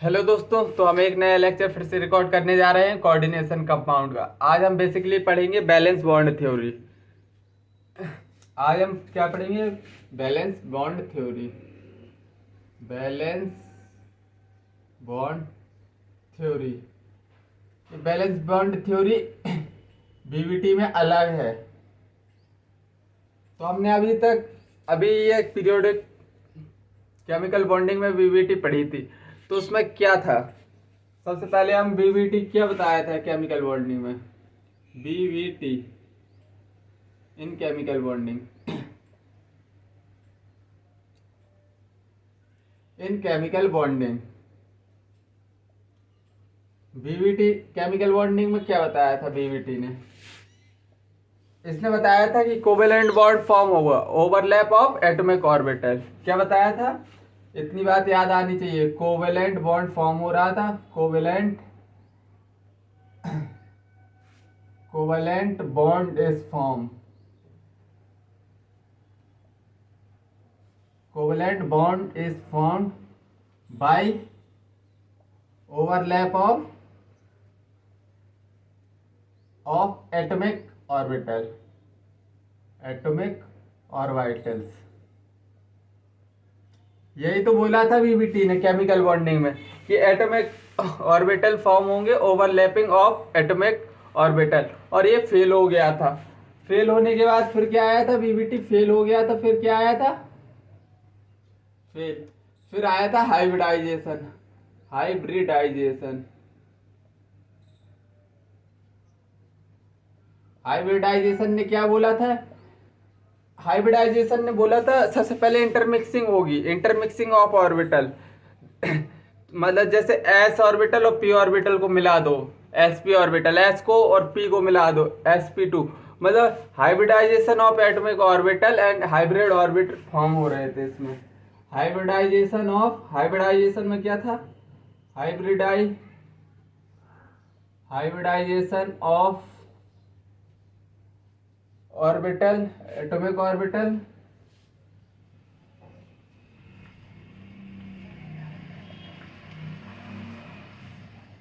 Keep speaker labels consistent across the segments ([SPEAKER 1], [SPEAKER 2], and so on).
[SPEAKER 1] Hello दोस्तों, तो हम एक नया लेक्चर फिर से रिकॉर्ड करने जा रहे हैं कोऑर्डिनेशन कंपाउंड का। आज हम बेसिकली पढ़ेंगे बैलेंस बॉन्ड थ्योरी। आज हम क्या पढ़ेंगे? Valence bond theory. Valence bond theory. Valence bond theory BBT में अलग है। तो हमने अभी ये पीरियोडिक केमिकल बॉन्डिंग में बीबीटी पढ़ी थी। तो उसमें क्या था? सबसे पहले हम बीबीटी क्या बताया था केमिकल बॉन्डिंग में। बीबीटी इन केमिकल बॉन्डिंग। इन chemical bonding BBT chemical bonding में क्या बताया था बीबीटी ने? इसने बताया था कि कोवेलेंट बॉन्ड फॉर्म होगा, ओवरलैप ऑफ एटॉमिक ऑर्बिटल। क्या बताया था? इतनी बात याद आनी चाहिए। कोवेलेंट बॉन्ड फॉर्म हो रहा था। Covalent bond is form. Covalent bond is form by overlap of atomic orbitals. यही तो बोला था बीबीटी ने केमिकल बॉन्डिंग में कि एटॉमिक ऑर्बिटल फॉर्म होंगे, ओवरलैपिंग ऑफ एटॉमिक ऑर्बिटल। और ये फेल हो गया था। फेल होने के बाद फिर क्या आया था? बीबीटी फेल हो गया था, फिर क्या आया था? फेल। फिर आया था हाइब्रिडाइजेशन। हाइब्रिडाइजेशन हाइब्रिडाइजेशन ने क्या बोला था? हाइब्रिडाइजेशन ने बोला था सबसे पहले इंटरमिक्सिंग होगी, इंटरमिक्सिंग ऑफ ऑर्बिटल। मतलब जैसे एस ऑर्बिटल और पी ऑर्बिटल को मिला दो, एस पी ऑर्बिटल, एस को और पी को मिला दो, sp2। मतलब hybridisation of atomic orbital and hybrid orbit form हो रहे थे इसमें। हाइब्रिडाइजेशन में क्या था? Hybridisation of orbital, atomic orbital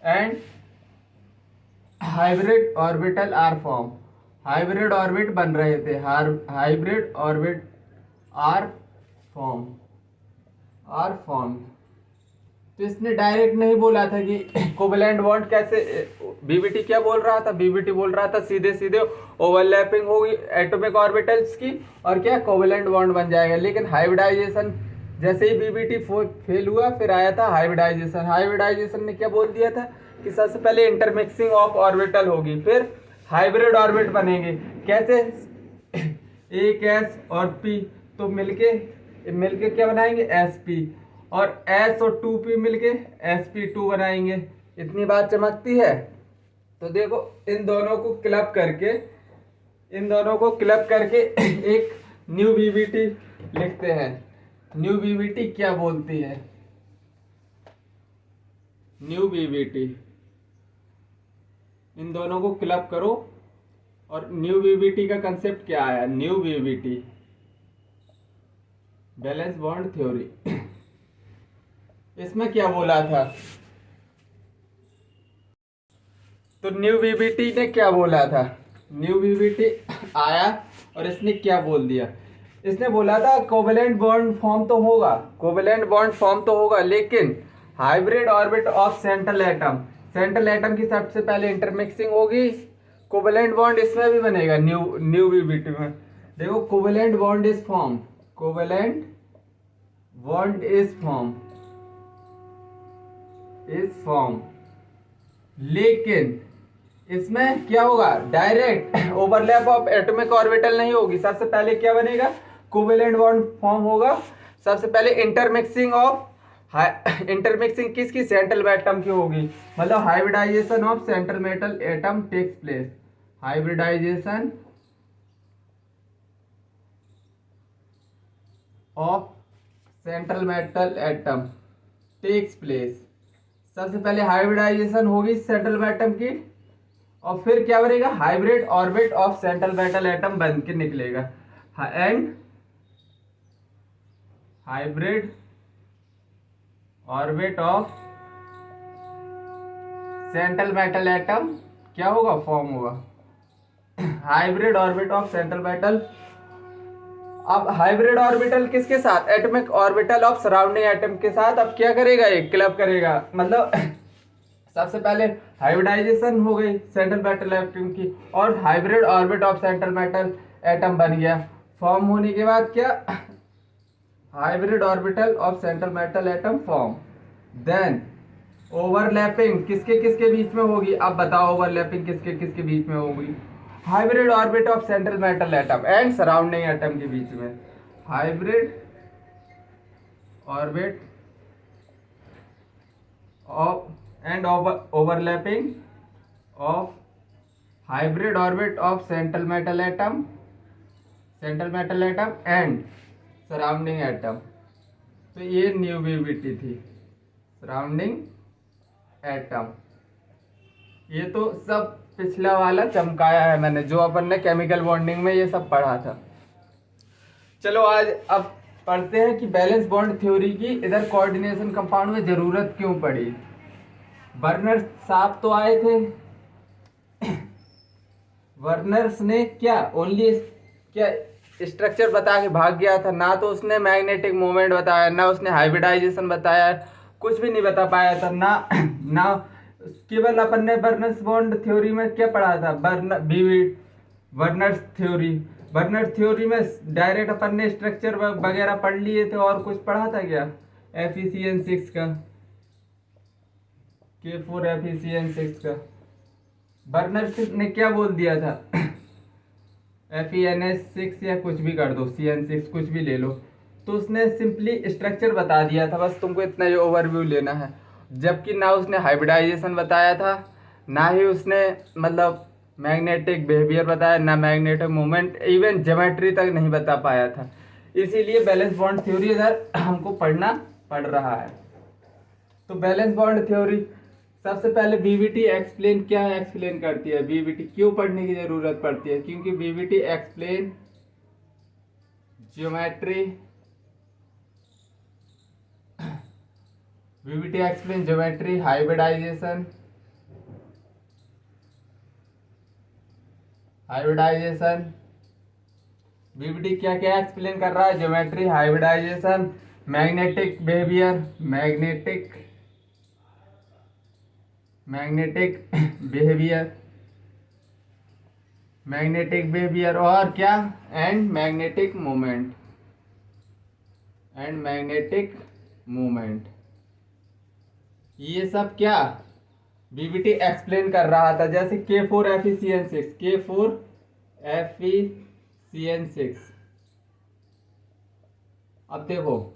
[SPEAKER 1] and hybrid orbital are form. Hybrid orbit बन रहे थे। Hybrid orbit are form are form. तो इसने डायरेक्ट नहीं बोला था कि कोवेलेंट बॉन्ड कैसे। बीबीटी क्या बोल रहा था? बीबीटी बोल रहा था सीधे सीधे ओवरलैपिंग होगी एटॉमिक ऑर्बिटल्स की और क्या कोवेलेंट बॉन्ड बन जाएगा। लेकिन हाइब्रिडाइजेशन जैसे ही बीबीटी फेल हुआ, फिर आया था हाइब्रिडाइजेशन। हाइब्रिडाइजेशन ने क्या बोल दिया था कि सबसे पहले इंटरमिक्सिंग ऑफ ऑर्बिटल होगी, फिर हाइब्रिड ऑर्बिट बनेंगे। कैसे? एक एस और पी तो मिलके मिलके क्या बनाएंगे? S P. और एस और टू पी मिलके sp2 बनाएंगे। इतनी बात चमकती है। तो देखो, इन दोनों को क्लब करके एक न्यू बीबीटी लिखते हैं। न्यू बीबीटी क्या बोलती है? न्यू बीबीटी, इन दोनों को क्लब करो और न्यू बीबीटी का कंसेप्ट क्या आया? New BBT valence bond theory. इसमें क्या बोला था? तो न्यू बीबीटी ने क्या बोला था? न्यू बीबीटी आया और इसने क्या बोल दिया? इसने बोला था कोवेलेंट बॉन्ड फॉर्म तो होगा, कोवेलेंट बॉन्ड फॉर्म तो होगा, लेकिन hybrid orbit of central atom की सबसे पहले इंटरमिक्सिंग होगी। कोवेलेंट बॉन्ड इसमें भी बनेगा, न्यू न्यू बीबीटी में। देखो, covalent bond is form, covalent bond is form, लेकिन इसमें क्या होगा? Direct overlap of atomic orbital नहीं होगी। सबसे पहले क्या बनेगा? कोवेलेंट बॉन्ड फॉर्म होगा। सबसे पहले इंटरमिक्सिंग किसकी? सेंट्रल एटम की होगी। मतलब hybridisation of central metal atom takes place. Hybridisation of central metal atom takes place. सबसे पहले हाइब्रिडाइजेशन होगी सेंट्रल एटम की और फिर क्या बनेगा? Hybrid orbit of central metal atom बन के निकलेगा। And hybrid orbit of central metal atom क्या होगा, फॉर्म होगा। Hybrid orbit of central metal. अब हाइब्रिड ऑर्बिटल किसके साथ, atomic orbital of surrounding atom के साथ अब क्या करेगा, एक क्लब करेगा। मतलब सबसे पहले हाइब्रिडाइजेशन हो गई सेंट्रल मेटल एटम की, और hybrid orbit of central metal atom बन गया। फॉर्म होने के बाद क्या, hybrid orbital of central metal atom form. Then overlapping किसके किसके बीच में होगी, अब बताओ ओवरलैपिंग किसके किसके बीच में होगी, hybrid orbit of central metal atom and surrounding atom के बीच में। Hybrid orbit of and overlapping of hybrid orbit of central metal atom and surrounding atom. तो ये न्यू बीवीटी थी, सराउंडिंग एटम। ये तो सब पिछला वाला चमकाया है मैंने, जो अपन ने केमिकल बॉन्डिंग में ये सब पढ़ा था। चलो आज अब पढ़ते हैं कि बैलेंस बॉन्ड थ्योरी की इधर कोऑर्डिनेशन कंपाउंड में जरूरत क्यों पड़ी। बर्नर साहब तो आए थे, बर्नर्स ने क्या ओनली क्या स्ट्रक्चर बता के भाग गया था, ना तो उसने मैग्नेटिक मोमेंट बताया, ना उसने हाइब्रिडाइजेशन बताया, कुछ भी नहीं बता पाया था ना केवल अपन ने बर्नर्स बॉन्ड थ्योरी में क्या पढ़ा था, बर्नर्स थ्योरी में डायरेक्ट अपन ने स्ट्रक्चर वगैरह पढ़ लिए थे, और कुछ पढ़ा था क्या, FeCN6 का, K4 FeCN6 का बर्नर्स ने क्या बोल दिया था, FeNS6 या कुछ भी कर दो, CN6 कुछ भी ले लो, तो उसने सिंपली स्ट्रक्चर बता दिया था, बस तुमको इतना ही ओवरव्यू लेना है। जबकि ना उसने हाइब्रिडाइजेशन बताया था, ना ही उसने मतलब मैग्नेटिक बिहेवियर बताया, ना मैग्नेटिक मोमेंट, इवन ज्योमेट्री तक नहीं बता पाया था। इसीलिए बैलेंस बॉन्ड थ्योरी इधर हमको पढ़ना पड़ रहा है। तो बैलेंस बॉन्ड थ्योरी सबसे पहले बीवीटी एक्सप्लेन करती है। बीवीटी क्यों पढ़ने की जरूरत पड़ती है, क्योंकि BVT explain geometry, BVT explain geometry, hybridization, BVT क्या क्या एक्सप्लेन कर रहा है, geometry, hybridization, magnetic behaviour, magnetic behaviour और क्या, एंड मैग्नेटिक मूवमेंट, ये सब क्या बीवीटी एक्सप्लेन कर रहा था। जैसे K4 FeCN6, अब देखो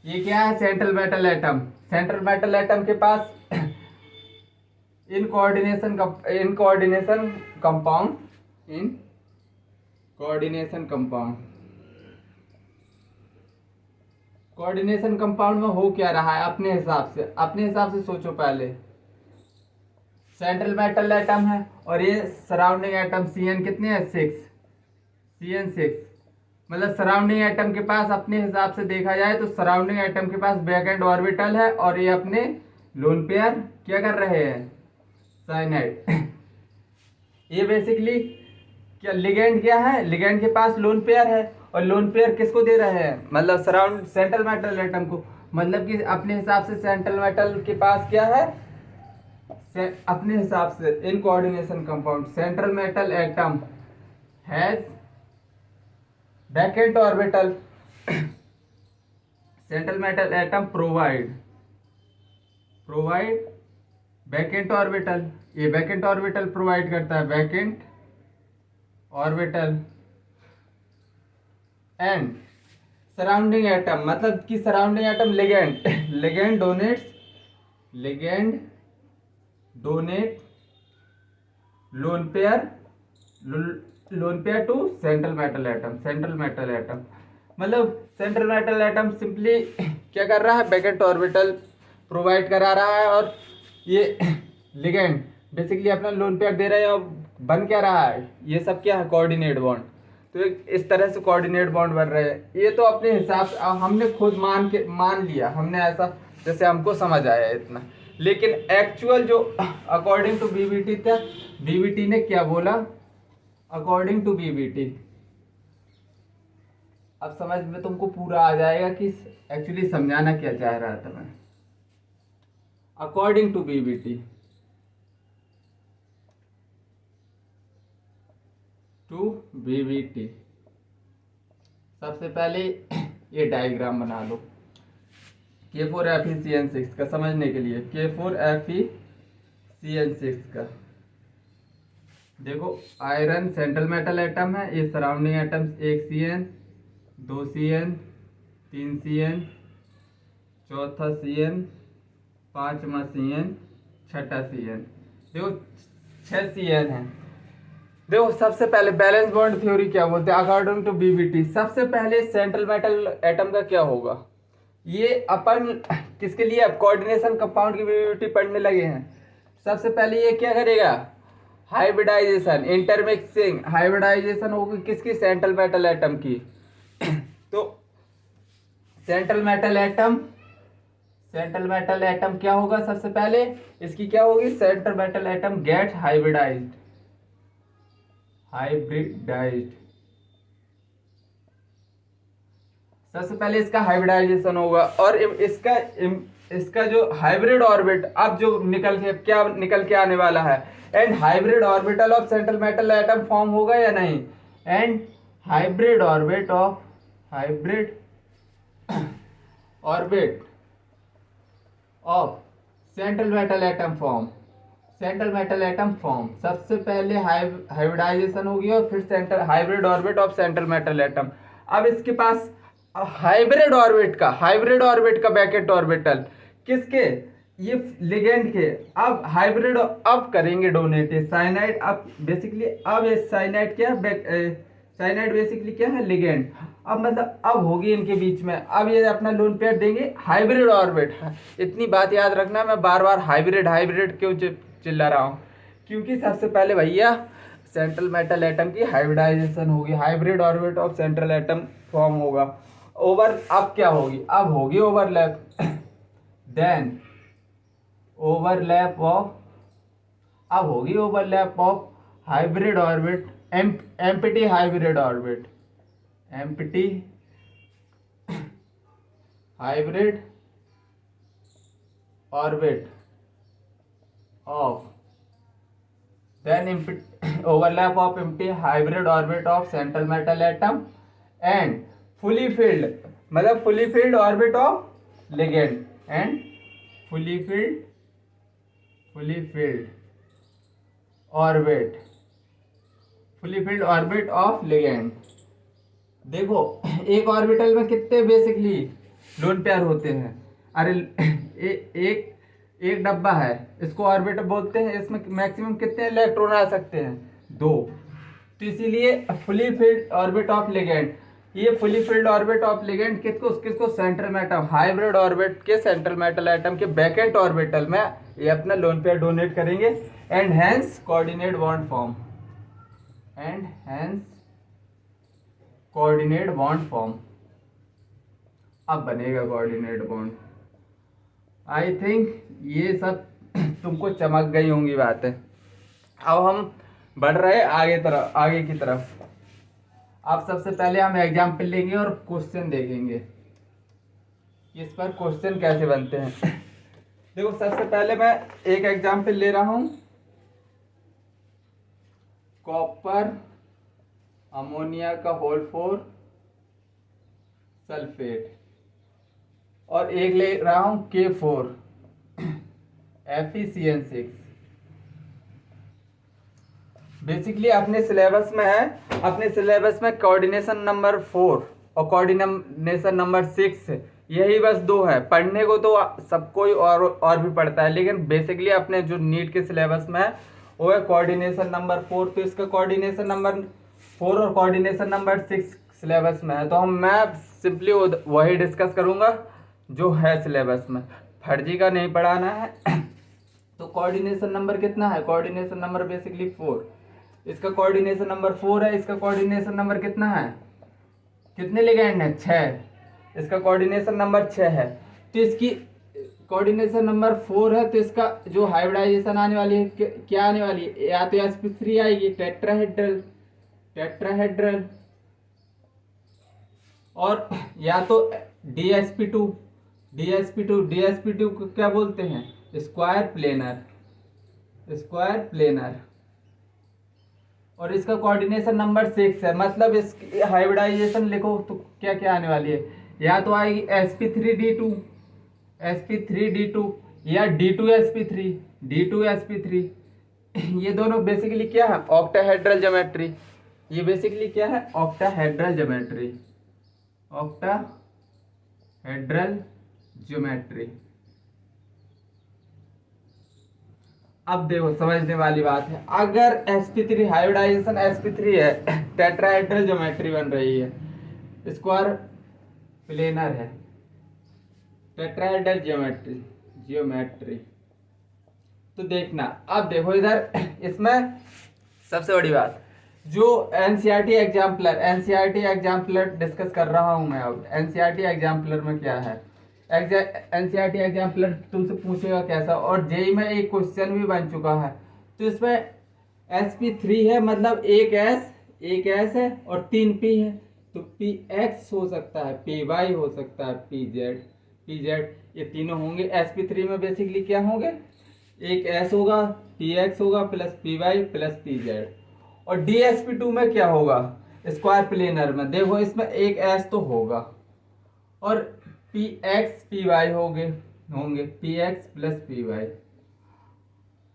[SPEAKER 1] ये क्या है, सेंट्रल मेटल एटम के पास इन कोऑर्डिनेशन कंपाउंड में हो क्या रहा है, अपने हिसाब से सोचो। पहले सेंट्रल मेटल एटम है और ये सराउंडिंग एटम CN कितने हैं, 6, मतलब सराउंडिंग एटम के पास अपने हिसाब से देखा जाए तो सराउंडिंग एटम के पास बैक एंड ऑर्बिटल है, और ये अपने लोन पेयर क्या कर रहे हैं, साइनाइड। ये बेसिकली क्या लिगेंड क्या है, लिगेंड के पास लोन पेयर है, और लोन पेयर किसको दे रहे हैं, मतलब सेंट्रल मेटल एटम को। मतलब कि अपने हिसाब से सेंट्रल मेटल के पास क्या है, अपने हिसाब से in coordination compound central metal atom has vacant orbital, central metal atom provide vacant orbital, ये बैकेंट ऑर्बिटल प्रोवाइड करता है, vacant orbital and surrounding atom, मतलब कि surrounding atom ligand donate lone pair to central metal atom, मतलब central metal atom simply क्या कर रहा है, बैकेंट ऑर्बिटल प्रोवाइड करा रहा है, और ये लिगेंड बेसिकली अपना लोन पेयर दे रहा है, और बन क्या रहा है, ये सब क्या है, कोऑर्डिनेट बॉन्ड। तो इस तरह से कोऑर्डिनेट बॉन्ड बन रहे हैं। ये तो अपने हिसाब से हमने खुद मान लिया, हमने ऐसा जैसे हमको समझ आया इतना, लेकिन एक्चुअल जो अकॉर्डिंग टू बीबीटी था, बीबीटी ने क्या बोला, अकॉर्डिंग टू बीबीटी, अब समझ में तुमको पूरा आ जाएगा कि एक्चुअली समझाना क्या चाह रहा था मैं। According to VBT, to VBT, सबसे पहले ये डायग्राम बना लो K4FeCN6 का, समझने के लिए K4FeCN6 का। देखो आयरन सेंट्रल मेटल एटम है, ये surrounding atoms 1 CN, 2 CN, 3 CN, चौथा CN, पांचवा CN, छठा CN। देखो 6 CN है। देखो सबसे पहले बैलेंस बॉन्ड थ्योरी क्या बोलते हैं अकॉर्डिंग टू बीबीटी। सबसे पहले सेंट्रल मेटल एटम का क्या होगा, ये अपन किसके लिए अब कोऑर्डिनेशन कंपाउंड की बीबीटी पढ़ने लगे हैं। सबसे पहले ये क्या करेगा, हाइब्रिडाइजेशन, इंटरमिक्सिंग, हाइब्रिडाइजेशन होगी किसकी, सेंट्रल मेटल एटम की। तो सेंट्रल मेटल एटम क्या होगा, सबसे पहले इसकी क्या होगी, central metal atom get hybridised, सबसे पहले इसका हाइब्रिडाइजेशन होगा। और इसका जो हाइब्रिड ऑर्बिट अब जो निकल के आने वाला है, and hybrid orbital of central metal atom form होगा या नहीं, and hybrid orbit of central metal atom form, सबसे पहले हाइब्रिडाइजेशन होगी और फिर central hybrid orbit of central metal atom. अब इसके पास हाइब्रिड ऑर्बिट का बैकेट ऑर्बिटल किसके, ये लिगेंड के। अब हाइब्रिड अब करेंगे डोनेटेड साइनाइड। अब बेसिकली अब ये साइनाइड क्या साइनाइड बेसिकली क्या है, लिगेंड। अब मतलब अब होगी इनके बीच में, अब ये अपना लोन पेयर देंगे हाइब्रिड ऑर्बिट। इतनी बात याद रखना, मैं बार बार हाइब्रिड क्यों चिल्ला रहा हूँ, क्योंकि सबसे पहले भैया सेंट्रल मेटल एटम की हाइब्रिडाइजेशन होगी, hybrid orbit of central atom form होगा। अब क्या होगी, अब होगी overlap, then overlap of hybrid orbit, empty hybrid orbit of overlap of empty hybrid orbit of central metal atom and fully filled orbit of ligand and fully filled orbit of ligand। देखो एक orbital में कितने basically lone pair होते हैं, अरे एक डब्बा है, इसको ऑर्बिटल बोलते हैं, इसमें मैक्सिमम कितने इलेक्ट्रॉन आ सकते हैं, 2। तो इसीलिए fully filled orbit of ligand, ये fully filled orbit of ligand किसको सेंट्रल मेटल हाइब्रिड ऑर्बिट के सेंट्रल मेटल एटम के बैकेंट ऑर्बिटल में ये अपना लोन पेयर डोनेट करेंगे, and hence coordinate bond form, अब बनेगा कोऑर्डिनेट बॉन्ड। आई थिंक ये सब तुमको चमक गई होंगी बातें। अब हम बढ़ रहे आगे की तरफ। अब सबसे पहले हम एग्जाम्पल लेंगे और क्वेश्चन देखेंगे इस पर क्वेश्चन कैसे बनते हैं। देखो सबसे पहले मैं एक एग्जाम्पल ले रहा हूं, कॉपर अमोनिया का होल 4 सल्फेट, और एक ले रहा हूं K4 FeCN6। बेसिकली अपने सिलेबस में कोऑर्डिनेशन नंबर 4 और कोऑर्डिनेशन नंबर 6 यही बस 2 है। पढ़ने को तो सब कोई और भी पढ़ता है, लेकिन बेसिकली अपने जो नीट के सिलेबस में है वो है कोऑर्डिनेशन नंबर 4। तो इसका कोऑर्डिनेशन नंबर 4 और कोऑर्डिनेशन नंबर 6 सिलेबस में है, तो मैं सिंपली वही डिस्कस करूंगा जो है सिलेबस में, फर्जी का नहीं पढ़ाना है। तो कोऑर्डिनेशन नंबर कितना है, कोऑर्डिनेशन नंबर बेसिकली 4, इसका कोऑर्डिनेशन नंबर 4 है, इसका कोऑर्डिनेशन नंबर कितना है, कितने लिगेंड है, 6, इसका कोऑर्डिनेशन नंबर 6 है। तो इसकी कोऑर्डिनेशन नंबर 4 है, तो इसका जो हाइब्रिडाइजेशन आने वाली है क्या आने वाली है, या तो sp3 आएगी टेट्राहेड्रल, टेट्राहेड्रल, और या तो dsp2, dsp2, dsp2 को क्या बोलते हैं, स्क्वायर प्लेनर, स्क्वायर प्लेनर। और इसका कोऑर्डिनेशन नंबर 6 है, मतलब इस हाइब्रिडाइजेशन लिखो तो क्या क्या आने वाली है, या तो आएगी sp3d2, sp3d2, या d2sp3, d2sp3। ये दोनों बेसिकली क्या है, ऑक्टाहेड्रल ज्योमेट्री। ये बेसिकली क्या है, ऑक्टाहेड्रल ज्योमेट्री, ऑक्टाहेड्रल ज्योमेट्री। अब देखो समझने वाली बात है, अगर sp3 हाइब्रिडाइजेशन sp3 है, टेट्राहेड्रल ज्योमेट्री बन रही है, स्क्वायर प्लेनर है, टेट्राहेड्रल ज्योमेट्री, ज्योमेट्री। तो देखना, अब देखो इधर इसमें सबसे बड़ी बात, जो एनसीईआरटी एग्जाम्पलर डिस्कस कर रहा हूं मैं। अब एनसीईआरटी एग्जाम्पलर में क्या है, एनसीईआरटी एग्जाम्पलर तुमसे पूछेगा कैसा, और जेई में एक क्वेश्चन भी बन चुका है। तो इसमें sp3 है, मतलब एक एस है और 3 p है, तो px हो सकता है, py हो सकता है, pz, ये तीनों होंगे। sp3 में बेसिकली क्या होंगे, एक s होगा, px होगा, प्लस py प्लस pz। और dsp2 में क्या होगा, स्क्वायर प्लेनर में देखो इसमें एक s तो होगा, और px py होंगे px प्लस py,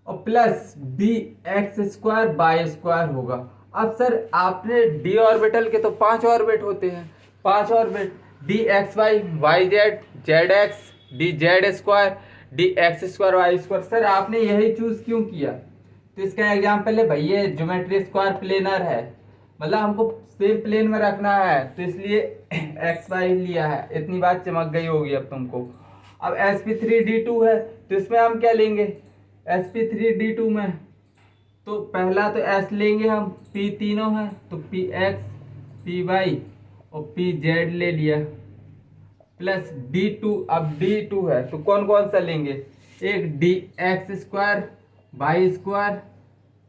[SPEAKER 1] और plus dx square by square होगा। अब सर आपने d ऑर्बिटल के तो 5 ऑर्बिट होते हैं, 5 orbit, dxy, yz, zx, dz square, dx square y square. Sir आपने यही चूज क्यों किया, तो इसका एग्जाम्पल है भाई, ये ज्योमेट्री स्क्वायर प्लेनर है, मतलब हमको सेम प्लेन में रखना है, तो इसलिए एक्स वाई लिया है। इतनी बात चमक गई होगी अब तुमको। अब sp3d2 है, तो इसमें हम क्या लेंगे, sp3d2 में तो पहला तो s लेंगे हम, p तीनों है, तो px, py और pz ले लिया, प्लस d2। अब d2 है तो कौन कौन सा लेंगे, एक dx square by square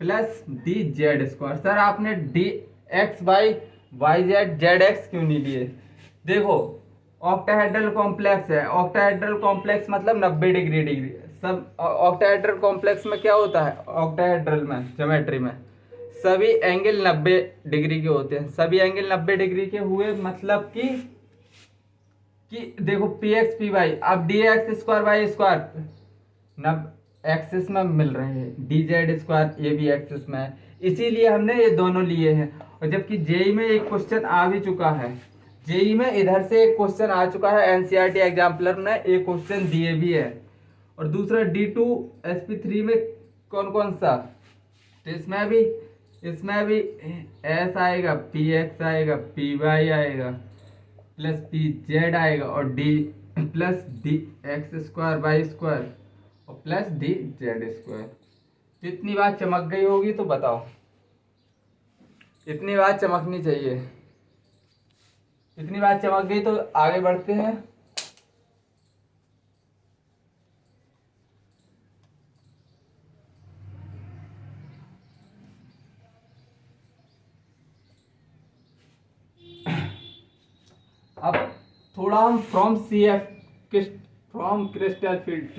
[SPEAKER 1] plus dz square. Sir आपने dx बाई yz zx क्यों नहीं लिए, देखो ऑक्टाहेड्रल कॉम्प्लेक्स है, ऑक्टाहेड्रल कॉम्प्लेक्स मतलब 90 डिग्री सब। ऑक्टाहेड्रल कॉम्प्लेक्स में क्या होता है, ऑक्टाहेड्रल में ज्योमेट्री में सभी एंगल 90 डिग्री के होते हैं, सभी एंगल 90 डिग्री के हुए, मतलब कि देखो पी एक्स पी वाई, अब d x square y square नब एक्सिस में मिल रहे हैं, डी जेड स्क्वायर ये भी एक्सिस में है, इसीलिए हमने ये दोनों लिए हैं। और जबकि जेई में एक क्वेश्चन आ भी चुका है, जेई में इधर से एक क्वेश्चन आ चुका है, एनसीईआरटी एग्जाम्पलर ने एक क्वेश्चन दिए भी है। और दूसरा D2sp3 में कौन कौन सा, तो इसमें भी एस आएगा, पी एक्स आएगा, पी वाई आएगा, प्लस पी जेड आएगा, और d plus d x square y square और प्लस डी जेड स्क्वायर। इतनी बात चमक गई होगी तो बताओ, इतनी बात चमकनी चाहिए, इतनी बात चमक गई तो आगे बढ़ते हैं। अब थोड़ा हम फ्रॉम क्रिस्टल फील्ड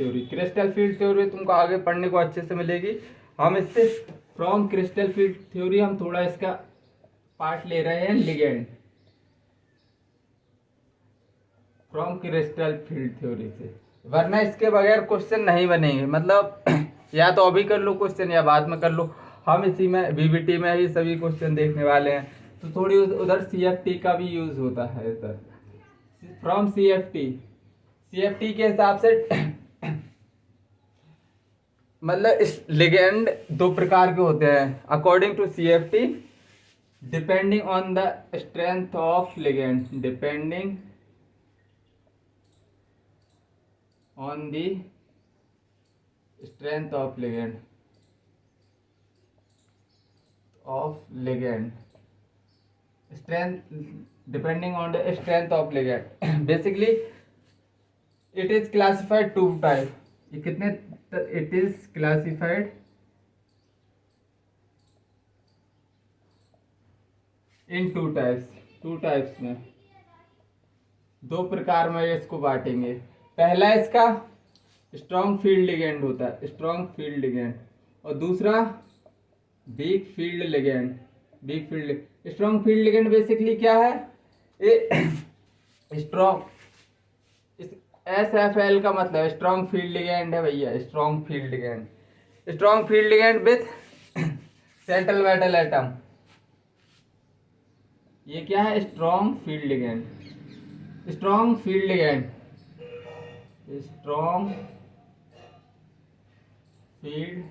[SPEAKER 1] थ्योरी तुमको आगे पढ़ने को अच्छे से मिलेगी। हम इससे फ्रॉम क्रिस्टल फील्ड थ्योरी हम थोड़ा इसका पार्ट ले रहे हैं, ligand from crystal field theory से, वरना इसके बगैर क्वेश्चन नहीं बनेंगे। मतलब या तो अभी कर लो क्वेश्चन या बाद में कर लो, हम इसी में बीबीटी में ही सभी क्वेश्चन देखने वाले हैं, तो थोड़ी उधर सीएफटी का भी यूज होता है इधर। फ्रॉम सीएफटी के हिसाब से मतलब इस लिगेंड दो प्रकार के होते हैं according to CFT, depending on the strength of ligand, depending on the strength of ligand, strength depending on the strength of ligand. Basically it is classified two type, ये कितने, it is classified in two types, two types में, दो प्रकार में इसको बांटेंगे। पहला इसका स्ट्रॉन्ग फील्ड लिगेंड होता है, स्ट्रॉन्ग फील्ड लिगेंड, और दूसरा weak field ligand, weak field. Strong field ligand basically क्या है, ये स्ट्रॉन्ग, एस एफ एल का मतलब स्ट्रॉन्ग फील्ड लिगेंड है भैया, strong field ligand, strong field ligand with central metal atom. ये क्या है, strong field ligand, strong field ligand, strong field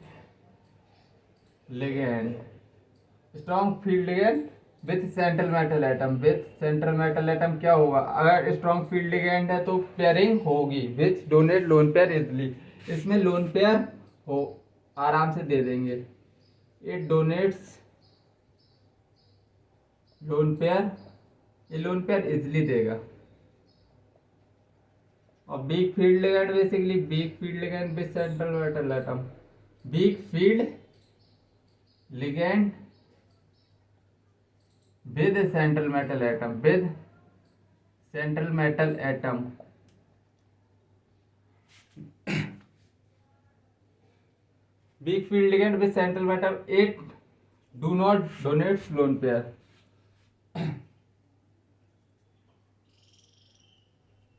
[SPEAKER 1] ligand, strong field ligand with central metal atom, with central metal atom क्या होगा, अगर strong field ligand है तो pairing होगी, विच donate lone pair easily, इसमें लोन पेयर हो आराम से दे देंगे, इट डोनेट्स लोन पेयर, ये लोन पेयर इजली देगा। और weak field ligand basically, weak field ligand with central metal atom, weak field ligand with central metal atom, with central metal atom, weak field ligand with central metal, it do not donate lone pair,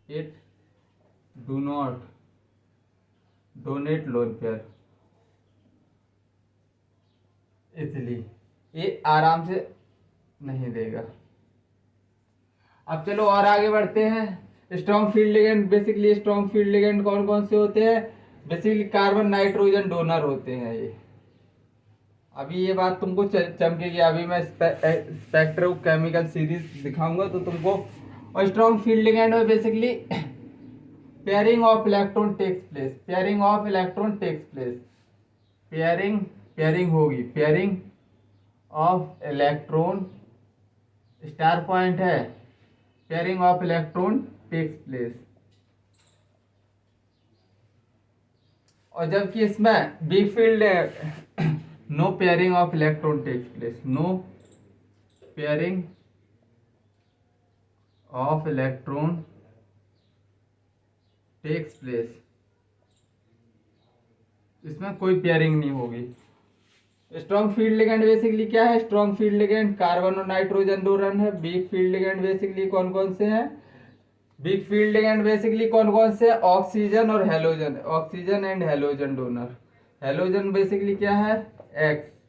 [SPEAKER 1] it do not donate lone pair easily, ये आराम से नहीं देगा। अब चलो और आगे बढ़ते हैं। Strong field ligand, basically strong field ligand कौन कौन से होते हैं, बेसिकली कार्बन नाइट्रोजन डोनर होते हैं ये। अभी ये बात तुमको चमकेगी, अभी मैं स्पेक्ट्रोकेमिकल सीरीज दिखाऊंगा तो तुमको। और स्ट्रॉन्ग फील्ड लिगेंड में basically pairing of electron takes place, pairing of electron takes place, pairing होगी, pairing of electron, star point है, pairing of electron takes place. और जबकि इसमें वीक फील्ड है, no pairing of electron takes place, no pairing of electron takes place, इसमें कोई pairing नहीं होगी। स्ट्रॉन्ग फील्ड लिगेंड बेसिकली क्या है, स्ट्रॉन्ग फील्ड लिगेंड कार्बन और नाइट्रोजन डोनर है। वीक फील्ड लिगेंड बेसिकली कौन कौन से हैं, वीक फील्ड लिगेंड बेसिकली कौन कौन से, ऑक्सीजन और halogen, oxygen and halogen donor. Halogen basically क्या है, एक्स,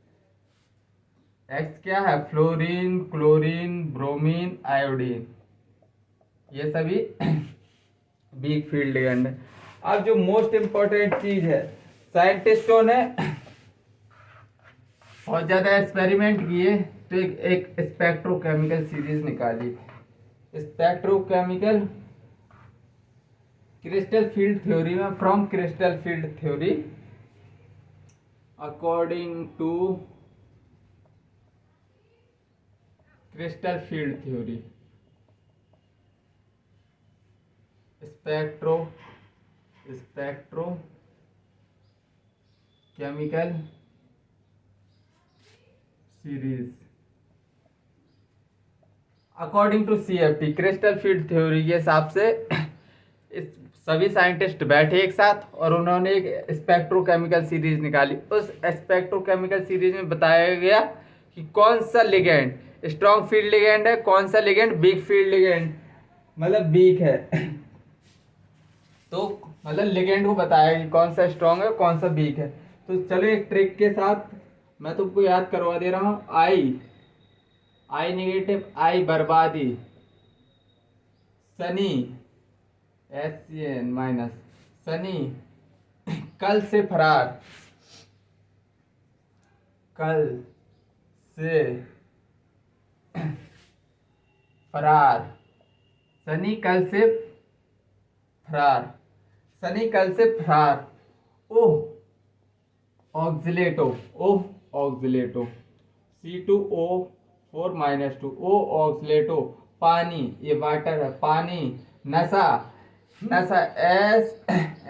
[SPEAKER 1] एक्स क्या है, फ्लोरीन, क्लोरीन, ब्रोमीन, आयोडीन, ये सभी वीक फील्ड लिगेंड है। अब जो मोस्ट इंपॉर्टेंट चीज है, साइंटिस्टों ने बहुत ज्यादा एक्सपेरिमेंट किए तो एक स्पेक्ट्रोकेमिकल सीरीज निकाली, स्पेक्ट्रोकेमिकल क्रिस्टल फील्ड थ्योरी में, from crystal field theory according to crystal field theory, spectrochemical series according to CFT, crystal field theory के हिसाब से इस सभी साइंटिस्ट बैठे एक साथ और उन्होंने एक स्पेक्ट्रोकेमिकल सीरीज निकाली। उस स्पेक्ट्रोकेमिकल सीरीज में बताया गया कि कौन सा लिगेंड स्ट्रॉन्ग फील्ड लिगेंड है, कौन सा लिगेंड वीक फील्ड लिगेंड मतलब वीक है। तो मतलब लिगेंड को बताया कि कौन सा स्ट्रॉन्ग है कौन सा वीक है। तो चलो एक ट्रिक के साथ मैं तुमको याद करवा दे रहा हूँ। आई नेगेटिव, आई बर्बादी, सनी SCN माइनस, सनी कल से फरार, कल से फरार, सनी कल से फरार, सनी कल से फरार, ओह ऑक्सिलेटो, ओह ऑक्सिलेटो, C2O4 -2, ओ ऑक्सिलेटो, पानी, ये वाटर है, पानी, नशा, नशा,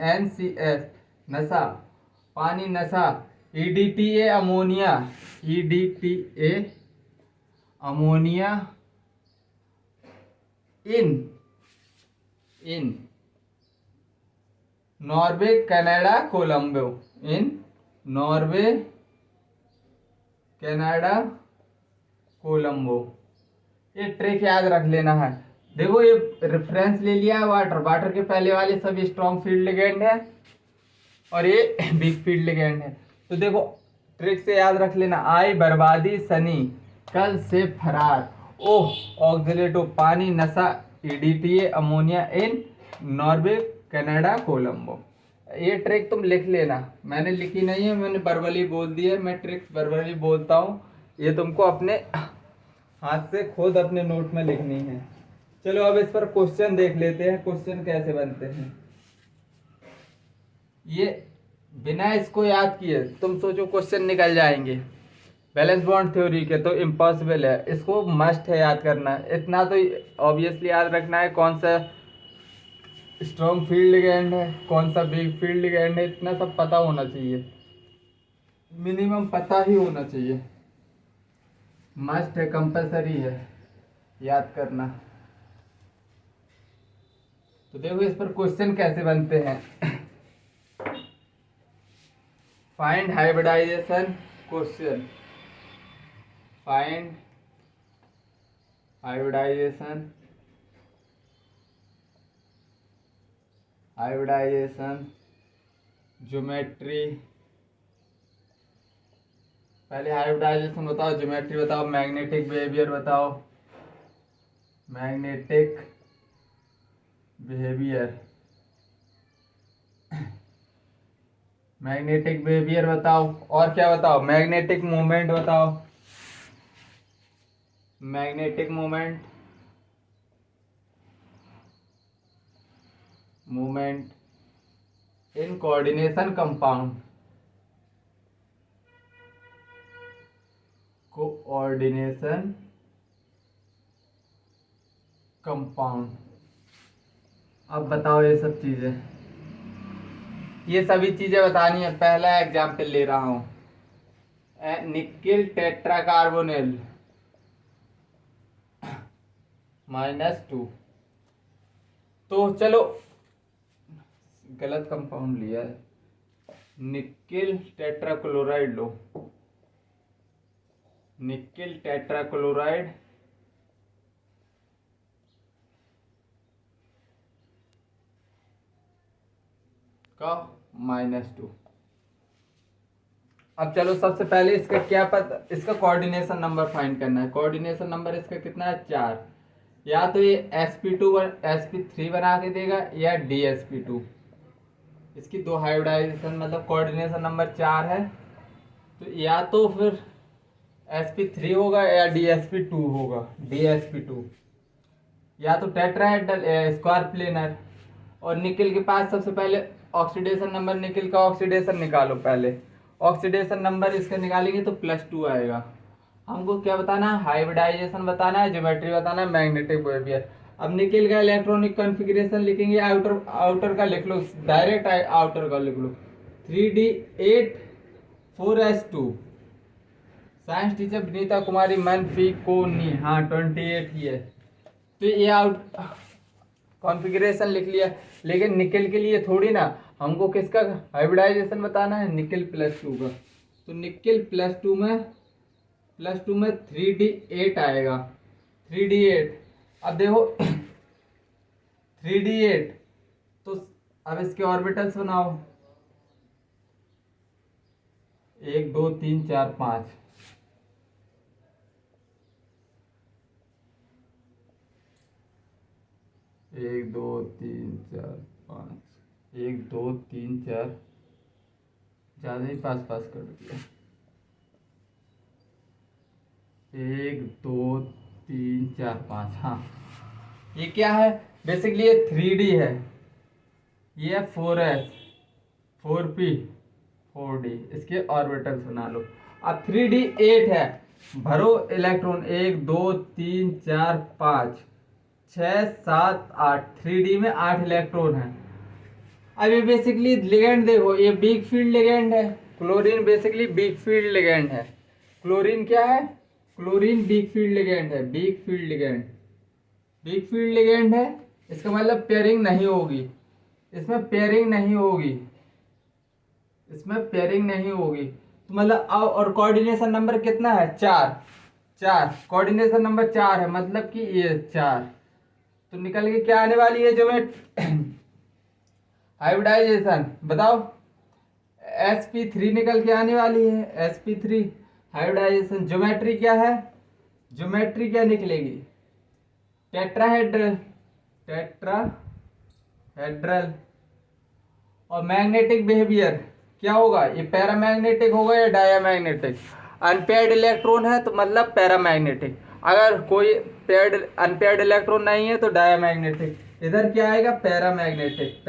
[SPEAKER 1] NCS, नशा, पानी नशा। EDTA अमोनिया, EDTA अमोनिया, इन इन नॉर्वे, कनाडा, कोलंबो, इन नॉर्वे, कनाडा, कोलंबो। ये ट्रिक याद रख लेना है। देखो ये रेफरेंस ले लिया है वाटर, वाटर के पहले वाले सभी स्ट्रॉन्ग फील्ड लिगेंड है और ये वीक फील्ड लिगेंड है। तो देखो ट्रिक से याद रख लेना, आई बर्बादी, सनी कल से फरार, ओह ऑक्सिलेटो, पानी नशा, EDTA अमोनिया, इन नॉर्वे, कनाडा, कोलंबो। ये ट्रिक तुम लिख लेना, मैंने लिखी नहीं है, मैंने वर्बली बोल दी है, मैं ट्रिक वर्बली बोलता हूँ, ये तुमको अपने हाथ से खुद अपने नोट में लिखनी है। चलो अब इस पर क्वेश्चन देख लेते हैं, क्वेश्चन कैसे बनते हैं। ये बिना इसको याद किए तुम सोचो क्वेश्चन निकल जाएंगे। बैलेंस बॉन्ड थ्योरी के तो इम्पॉसिबल है, इसको मस्ट है याद करना। इतना तो ऑब्वियसली याद रखना है कौन सा स्ट्रॉन्ग फील्ड लिगेंड है, कौन सा वीक फील्ड लिगेंड है, इतना सब पता होना चाहिए, मिनिमम पता ही होना चाहिए, मस्ट है, कंपलसरी है याद करना। तो देखो इस पर क्वेश्चन कैसे बनते हैं। Find hybridization question, find hybridization, hybridization geometry, पहले हाइब्रिडाइजेशन बताओ, ज्योमेट्री बताओ, मैग्नेटिक बिहेवियर बताओ, मैग्नेटिक बिहेवियर, मैग्नेटिक बिहेवियर बताओ, और क्या बताओ, मैग्नेटिक मूवमेंट बताओ, magnetic movement, movement in coordination compound, coordination compound. अब बताओ ये सब चीजें, ये सभी चीजें बतानी है। पहला एग्जाम्पल ले रहा हूं, निकिल टेट्राकार्बोनिल -2। तो चलो गलत कंपाउंड लिया है, निकिल टेट्राक्लोराइड लो, निकिल टेट्राक्लोराइड का -2। अब चलो सबसे पहले इसका क्या पता, इसका कोऑर्डिनेशन नंबर फाइंड करना है। कोऑर्डिनेशन नंबर इसका कितना है, 4। या तो ये sp2 sp3 बना के देगा या dsp2। इसकी दो हाइब्रिडाइजेशन मतलब कोऑर्डिनेशन नंबर 4 है, तो या तो फिर sp3 होगा या dsp2 होगा, dsp2 या तो टेट्राहेड्रल स्क्वायर प्लेनर। और निकिल के पास सबसे पहले ऑक्सीडेशन नंबर, निकिल का ऑक्सीडेशन निकालो पहले, ऑक्सीडेशन नंबर इसका निकालेंगे तो +2 आएगा। हमको क्या बताना है, हाइब्रिडाइजेशन बताना है, ज्योमेट्री बताना है, मैग्नेटिक बिहेवियर। अब निकिल का इलेक्ट्रॉनिक कॉन्फ़िगरेशन लिखेंगे, आउटर का लिख लो, डायरेक्ट आउटर का लिख लो, 3d8 4s2। Science teacher Vinita Kumari मनफी को नी, हाँ 28 ही है। तो ये आउट कॉन्फ़िगरेशन लिख लिया, लेकिन निकिल के लिए थोड़ी ना, हमको किसका हाइब्रिडाइजेशन बताना है, निकिल +2 का। तो निकिल +2 में 3d8 आएगा, 3d8। अब देखो 3d8, तो अब इसके ऑर्बिटल्स बनाओ, 1 2 3 4 5। 1 2 3 4 5, 1 2 3 4, ज़्यादा ही पास कर दिया। 1 2 3 4 5, हाँ ये क्या है, बेसिकली ये 3D है, ये है 4s 4p 4d, इसके ऑर्बिटल्स बना लो। अब 3d8 है, भरो इलेक्ट्रॉन, 1 2 3 4 5, 6 7 8, 3D में 8 इलेक्ट्रॉन है। अब ये बेसिकली लिगेंड देखो, ये वीक फील्ड लिगेंड है। Chlorine basically weak field ligand है। क्लोरीन क्या है? क्लोरीन वीक फील्ड लिगेंड है। Weak field ligand, weak field ligand है। इसका मतलब पेयरिंग नहीं होगी, इसमें पेयरिंग नहीं होगी, इसमें पेयरिंग नहीं होगी। तो मतलब और कोऑर्डिनेशन नंबर कितना है? 4। 4 कोऑर्डिनेशन नंबर 4 है, मतलब कि ये 4। तो निकल के क्या आने वाली है? जो मैं हाइब्रिडाइजेशन बताओ, sp3 निकल के आने वाली है। sp3 hybridisation. ज्योमेट्री क्या है? ज्योमेट्री क्या निकलेगी? Tetrahedral, tetrahedral. और मैग्नेटिक बिहेवियर क्या होगा? ये पैरामैग्नेटिक होगा या डायामैग्नेटिक? अनपेयर्ड इलेक्ट्रॉन है तो मतलब पैरामैग्नेटिक, अगर कोई पेयर्ड अनपेयर्ड इलेक्ट्रॉन नहीं है तो डायामैग्नेटिक। इधर क्या आएगा? Paramagnetic,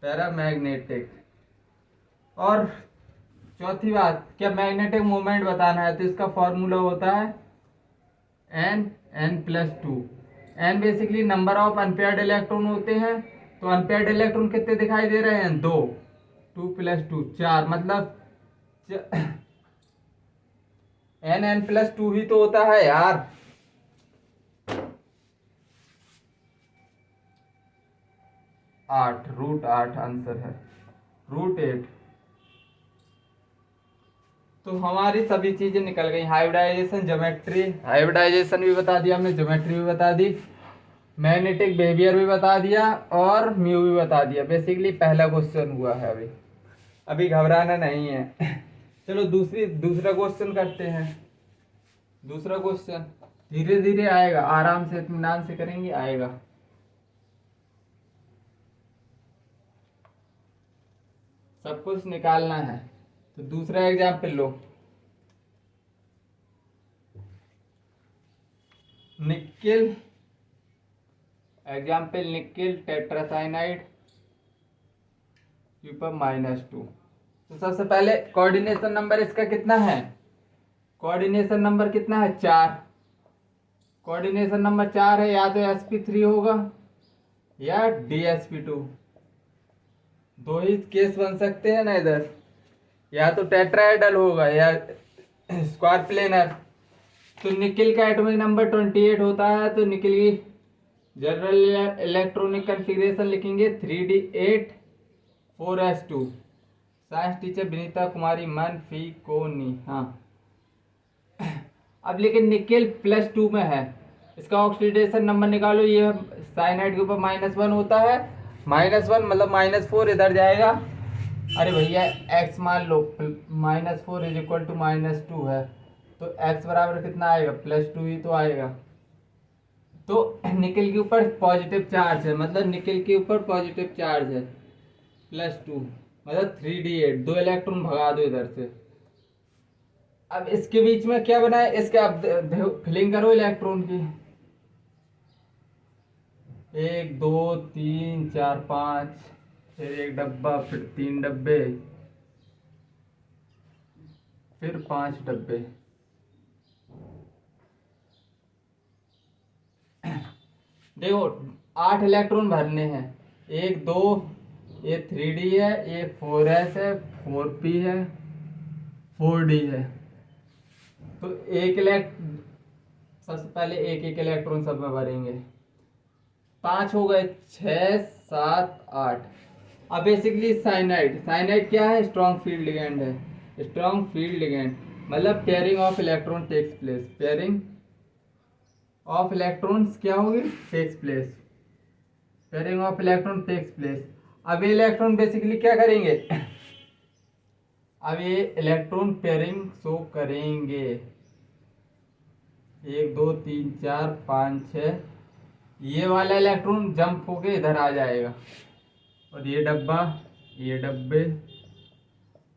[SPEAKER 1] paramagnetic. और चौथी बात, क्या मैग्नेटिक मोमेंट बताना है तो इसका फॉर्मूला होता है n+2। n basically number of unpaired electron होते हैं। तो अनपेयर्ड इलेक्ट्रॉन कितने दिखाई दे रहे हैं? 2। 2 + 2 4, मतलब n+2 ही तो होता है यार। √8 आंसर है, √8। तो हमारी सभी चीजें निकल गई। हाइब्रिडाइजेशन, ज्योमेट्री, हाइब्रिडाइजेशन भी बता दिया हमने, ज्योमेट्री भी बता दी, मैग्नेटिक बिहेवियर भी बता दिया और म्यू भी बता दिया। बेसिकली पहला क्वेश्चन हुआ है। अभी घबराना नहीं है। चलो दूसरा क्वेश्चन करते हैं। दूसरा क्वेश्चन धीरे धीरे आएगा, आराम से इत्मीनान से करेंगे, आएगा। सब कुछ निकालना है। तो दूसरा एग्जाम्पल लो, nickel. Example nickel tetracyanide Cu⁻²। तो सबसे पहले कोऑर्डिनेशन नंबर इसका कितना है? कोऑर्डिनेशन नंबर कितना है? 4। कोऑर्डिनेशन नंबर 4 है, या तो sp3 होगा या dsp2। दो ही केस बन सकते हैं ना इधर, या तो टेट्राहेड्रल होगा या स्क्वायर प्लेनर। तो निकिल का एटॉमिक नंबर 28 होता है। तो निकिल की जनरल इलेक्ट्रॉनिक कन्फिग्रेशन लिखेंगे 3d8 4s2। Science teacher Vinita Kumari मनफिकोनी। हाँ, अब लेकिन निकेल +2 में है, इसका ऑक्सीडेशन नंबर निकालो। ये साइनाइड के ऊपर -1 होता है, -1 मतलब -4 इधर जाएगा। अरे भैया x मान लो, -4 = -2 है, तो x बराबर कितना आएगा? +2 ही तो आएगा। तो निकेल के ऊपर पॉजिटिव चार्ज है, मतलब निकेल के ऊपर पॉजिटिव चार्ज है +2, मतलब 3d8। 2 इलेक्ट्रॉन भगा दो इधर से। अब इसके बीच में क्या बना है? इसके अब फिलिंग करो इलेक्ट्रॉन की। 1 2 3 4 5, फिर एक डब्बा, फिर 3 डब्बे, फिर 5 डब्बे। देखो 8 इलेक्ट्रॉन भरने हैं। 1 2, ये 3d है, ये 4s है, 4p है, 4d है। तो सबसे पहले एक इलेक्ट्रॉन सब में भरेंगे। 5 हो गए, 6 7 8। अब बेसिकली साइनाइड क्या है? स्ट्रॉन्ग फील्ड लिगेंड है। स्ट्रॉन्ग फील्ड लिगेंड मतलब pairing of electron takes place. Pairing of electrons क्या होगी? Takes place. Pairing of electron takes place. अब ये इलेक्ट्रॉन बेसिकली क्या करेंगे? अब ये इलेक्ट्रॉन पेयरिंग शो करेंगे। 1 2 3 4 5 6। ये वाला इलेक्ट्रॉन जंप होके इधर आ जाएगा, और ये डब्बा, ये डब्बे,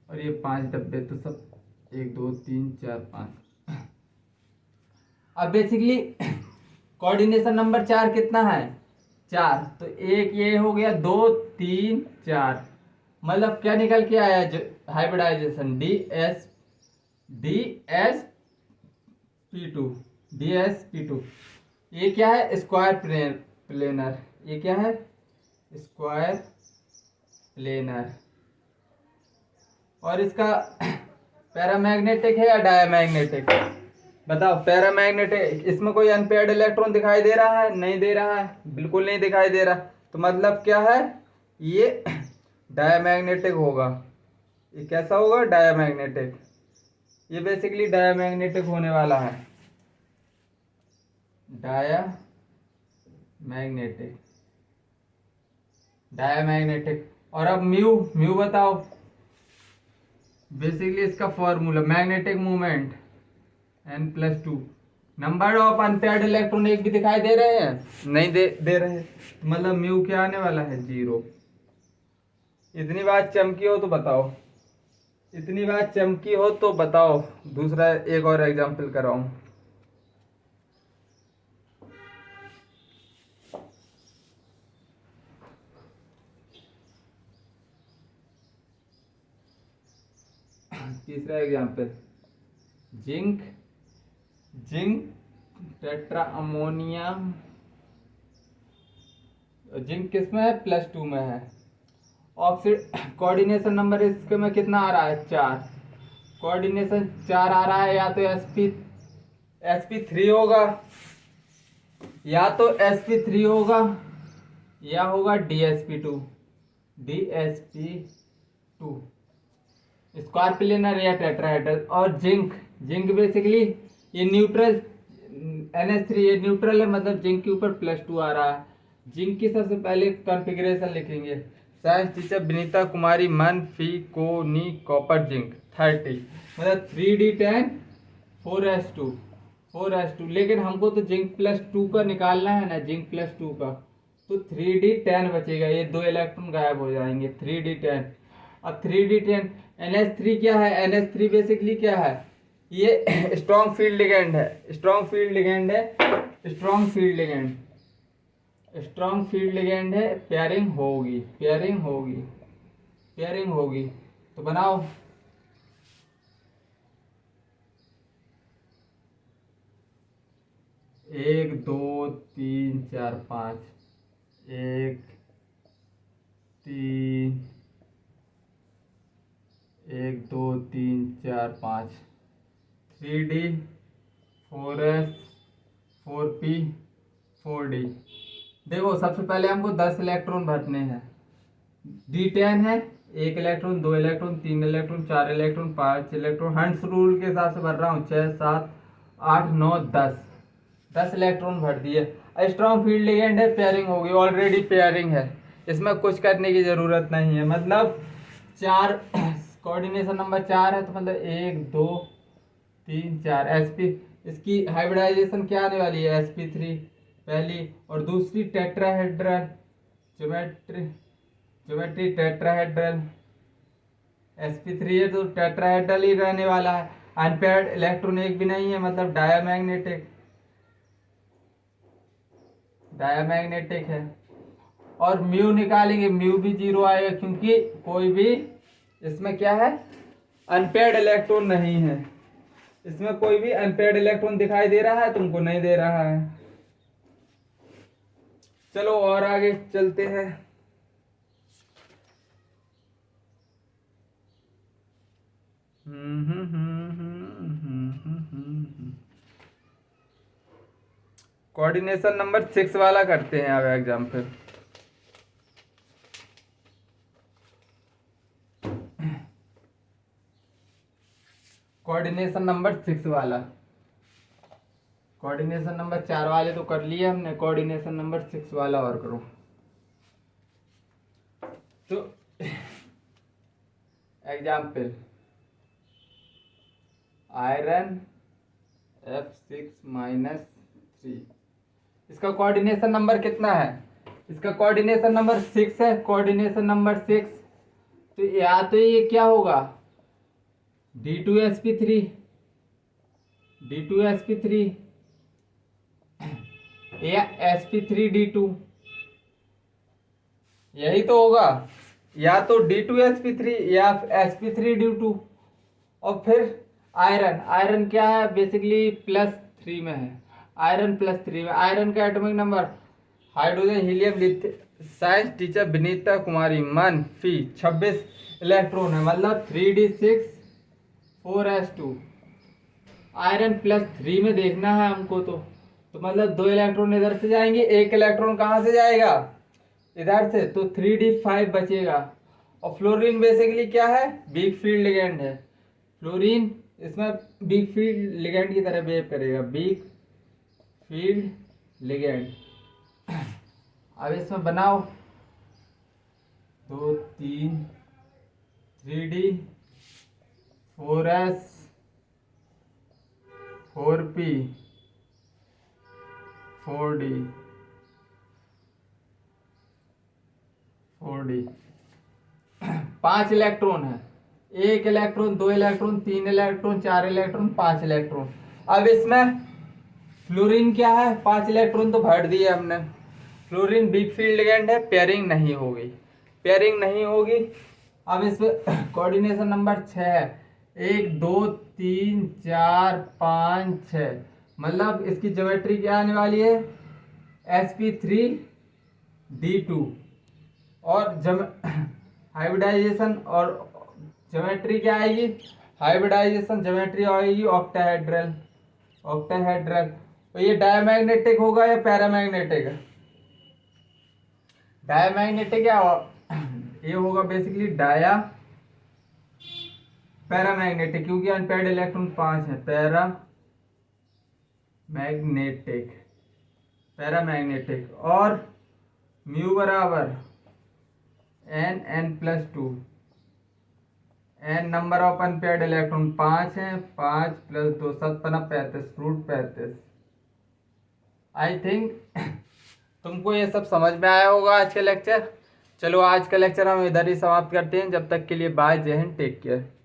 [SPEAKER 1] और ये 5 डब्बे। तो सब 1 2 3 4 5। अब बेसिकली कोऑर्डिनेशन नंबर 4 कितना है? 4। तो एक ये हो गया, 2 3 4, मतलब क्या निकल के आया? Hybridisation dsp2। DsP2। ये क्या है? Square planar. ये क्या है? Square planar. और इसका पैरामैग्नेटिक है या डायमैग्नेटिक? बताओ। पैरामैग्नेटिक, इसमें कोई अनपेयर्ड इलेक्ट्रॉन दिखाई दे रहा है? नहीं दे रहा है, बिल्कुल नहीं दिखाई दे रहा। तो मतलब क्या है? ये डायमैग्नेटिक होगा। ये कैसा होगा? डायमैग्नेटिक। ये बेसिकली डायमैग्नेटिक होने वाला है। Diamagnetic, diamagnetic. और अब म्यू, म्यू बताओ। बेसिकली इसका formula magnetic moment n+2। Number of unpaired electron एक भी दिखाई दे रहे हैं? नहीं दे रहे। मतलब म्यू क्या आने वाला है? 0। इतनी बात चमकी हो तो बताओ, इतनी बात चमकी हो तो बताओ। दूसरा एक और एग्जांपल कराऊं। तीसरा example, zinc, zinc tetra ammonium. Zinc किस में है? +2 में है। ऑक्सीड कोऑर्डिनेशन नंबर इसके में कितना आ रहा है? 4। कोऑर्डिनेशन 4 आ रहा है। या तो sp3 होगा, या तो sp3 होगा, या होगा dsp2। dsp2 स्क्वायर प्लेनर या टेट्राहेड्रल। और जिंक, जिंक बेसिकली ये न्यूट्रल, NH3 ये न्यूट्रल है, मतलब जिंक के ऊपर +2 आ रहा है। जिंक की सबसे पहले कॉन्फ़िगरेशन लिखेंगे। साइंस टीचर विनीता कुमारी मन फी को नी कॉपर जिंक 30, मतलब 3d10 4s2। लेकिन हमको तो जिंक +2 का निकालना है ना, जिंक +2 का। तो 3d10 बचेगा, ये 2 इलेक्ट्रॉन गायब हो जाएंगे। 3d10। अब 3d10 NH3 क्या है? NH3 बेसिकली क्या है? ये स्ट्रॉन्ग फील्ड लिगेंड है। स्ट्रॉन्ग फील्ड लिगेंड है। Strong field ligand, strong field ligand है। पेयरिंग होगी, पेयरिंग होगी, पेयरिंग होगी। तो बनाओ। एक, दो, तीन, चार, 5। 1, 3, 1, 2, 3, 4, 5। 3d, 4s, 4p, 4d। देखो सबसे पहले हमको 10 इलेक्ट्रॉन भरने हैं। d10 है, 1 electron, 2 electron, 3 electron, 4 electron, 5 electron. हंस रूल के हिसाब से भर रहा हूँ। 6, 7, 8, 9, 10 इलेक्ट्रॉन भर दिए। स्ट्रॉन्ग फील्ड लिगेंड है, पेयरिंग होगी। ऑलरेडी पेयरिंग है, इसमें कुछ करने की जरूरत नहीं है। मतलब 4 कोऑर्डिनेशन नंबर 4 है, तो मतलब 1, 2, 3, 4 sp। इसकी हाइब्रिडाइजेशन क्या आने वाली है? sp3 पहली, और दूसरी टेट्राहेड्रल, ज्योमेट्री टेट्राहेड्रल। sp3 है तो टेट्राहेड्रल ही रहने वाला है। अनपेयर्ड इलेक्ट्रॉन एक भी नहीं है, मतलब डायमैग्नेटिक, डायमैग्नेटिक है। और म्यू निकालेंगे, म्यू भी 0 आएगा, क्योंकि कोई भी इसमें क्या है? अनपेयर्ड इलेक्ट्रॉन नहीं है। इसमें कोई भी अनपेयर्ड इलेक्ट्रॉन दिखाई दे रहा है? तुमको नहीं दे रहा है। चलो और आगे चलते हैं। कोऑर्डिनेशन नंबर 6 वाला करते हैं अब एग्जाम्पल। कोऑर्डिनेशन नंबर 6 वाला। कोऑर्डिनेशन नंबर 4 वाले तो कर लिए हमने, कोऑर्डिनेशन नंबर 6 वाला और करो। तो एग्जाम्पल, आयरन F6-3। इसका कोऑर्डिनेशन नंबर कितना है? इसका कोऑर्डिनेशन नंबर 6 है। कोऑर्डिनेशन नंबर 6, तो या तो ये क्या होगा? D2sp3, D2sp3, या sp3d2, यही तो होगा। या तो D2sp3 या sp3d2। और फिर आयरन, आयरन क्या है? बेसिकली 3 में है, आयरन +3 में। आयरन का atomic number, hydrogen helium lithium. Science teacher Vinita Kumari, -26 electron है, मतलब 3d6 4s2। आयरन +3 में देखना है हमको, तो मतलब 2 इलेक्ट्रॉन इधर से जाएंगे, 1 इलेक्ट्रॉन कहाँ से जाएगा, इधर से, तो 3d5 बचेगा। और फ्लोरीन बेसिकली क्या है, वीक फील्ड लिगेंड है। फ्लोरीन इसमें वीक फील्ड लिगेंड की तरह बिहेव करेगा, वीक फील्ड लिगेंड। अब इसमें बनाओ 2 3 3d 4s 4p 4d 4d। 5 electron है, 1 electron, 2 electron, 3 electron, 4 electron, 5 electron. अब इसमें फ्लोरीन क्या है, 5 इलेक्ट्रॉन तो भर दिए हमने। फ्लोरीन वीक फील्ड लिगेंड है, पेयरिंग नहीं होगी, पेयरिंग नहीं होगी। अब इसमें कोऑर्डिनेशन नंबर 6 है, 1 2 3 4 5 6, मतलब इसकी ज्योमेट्री क्या आने वाली है, sp3d2। और हाइब्रिडाइजेशन और ज्योमेट्री क्या आएगी, हाइब्रिडाइजेशन ज्योमेट्री आएगी ऑक्टाहेड्रल, ऑक्टाहेड्रल। तो ये डायमैग्नेटिक होगा या पैरामैग्नेटिक, डायमैग्नेटिक या ये होगा बेसिकली डाया पैरामैग्नेटिक, क्योंकि अनपेयर्ड इलेक्ट्रॉन 5 है, पैरामैग्नेटिक, पैरामैग्नेटिक। और म्यू बराबर n+2, n number of unpaired electron 5 है, 5 + 2 7 35, √35। आई थिंक तुमको ये सब समझ में आया होगा आज का लेक्चर। चलो आज का लेक्चर हम इधर ही समाप्त करते हैं, जब तक के लिए बाय, जय हिंद, टेक केयर।